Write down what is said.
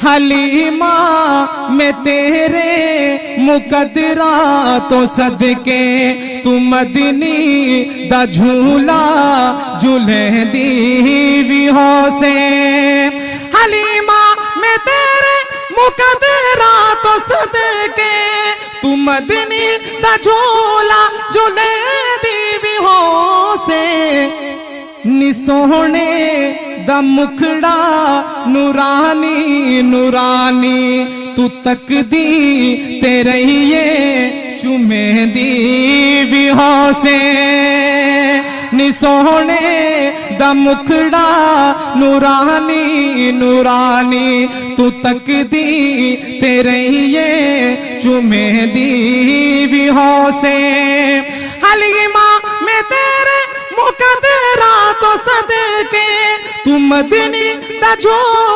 हलीमा मैं तेरे मुकदरा तो सदके तू मदनी दा झूला झूले दी भी हो से। हलीमा मैं तेरे मुकदरा तो सदके तू मदनी दा झूला झूले दी भी हो से। नी सोहने दा मुखड़ा नूरानी नूरानी तू तकदी तेरे ये चुमे दी भी हो से। नी सोहने दा मुखड़ा नूरानी नूरानी तू तकदी तेरे ये चुमे दी भी हो से। हलीमा मैं तेरे मुकदरा तो सदके तू मदनी दा झूला